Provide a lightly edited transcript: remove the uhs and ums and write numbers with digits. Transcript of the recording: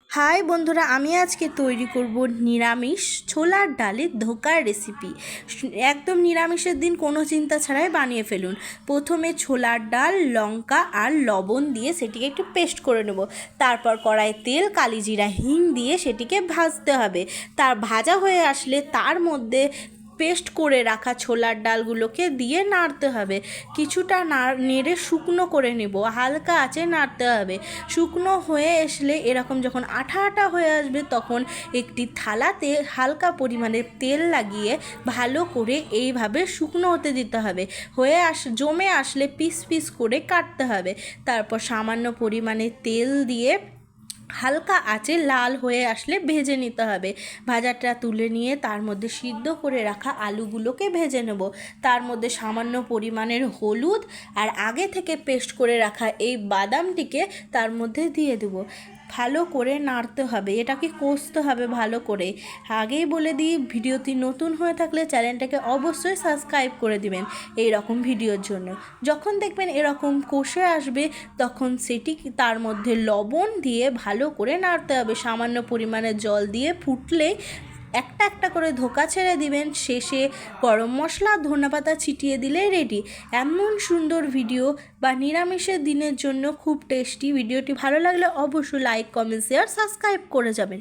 High বন্ধুরা, আমি আজকে তৈরি করব নিরামিষ ছোলার ডালের ধোকার রেসিপি। একদম নিরামিষের দিন কোনো চিন্তা ছাড়াই বানিয়ে ফেলুন। প্রথমে ছোলার ডাল, লঙ্কা আর লবণ দিয়ে সেটিকে একটু পেস্ট করে নেব। তারপর কড়াই তেল, কালিজিরা, হিং দিয়ে সেটিকে ভাজতে হবে। তার ভাজা হয়ে আসলে তার মধ্যে পেস্ট করে রাখা ছোলার ডালগুলোকে দিয়ে নাড়তে হবে। কিছুটা নেড়ে শুকনো করে নেব, হালকা আঁচে নাড়তে হবে। শুকনো হয়ে আসলে এরকম যখন আঠা আঠা হয়ে আসবে তখন একটি থালাতে হালকা পরিমাণে তেল লাগিয়ে ভালো করে এইভাবে শুকনো হতে দিতে হবে। জমে আসলে পিস পিস করে কাটতে হবে। তারপর সামান্য পরিমাণে তেল দিয়ে হালকা আঁচে লাল হয়ে আসলে ভেজে নিতে হবে। ভাজাটা তুলে নিয়ে তার মধ্যে সিদ্ধ করে রাখা আলুগুলোকে ভেজে নেব। তার মধ্যে সামান্য পরিমাণের হলুদ আর আগে থেকে পেস্ট করে রাখা এই বাদামটিকে তার মধ্যে দিয়ে দেব। ভালো করে নাড়তে হবে, এটাকে কষতে হবে ভালো করে। আগেই বলে দিই, ভিডিওটি নতুন হয়ে থাকলে চ্যানেলটাকে অবশ্যই সাবস্ক্রাইব করে দিবেন এই রকম ভিডিওর জন্য। যখন দেখবেন এরকম কষে আসবে তখন সেটি তার মধ্যে লবণ দিয়ে ভালো করে নাড়তে হবে। সামান্য পরিমাণে জল দিয়ে ফুটলে একটা একটা করে ধোকা ছেড়ে দিবেন। শেষে গরম মশলা, ধনেপাতা ছিটিয়ে দিলে রেডি। এমন সুন্দর ভিডিও বা নিরামিষের দিনের জন্য খুব টেস্টি ভিডিওটি ভালো লাগলে অবশ্যই লাইক, কমেন্ট, শেয়ার, সাবস্ক্রাইব করে যাবেন।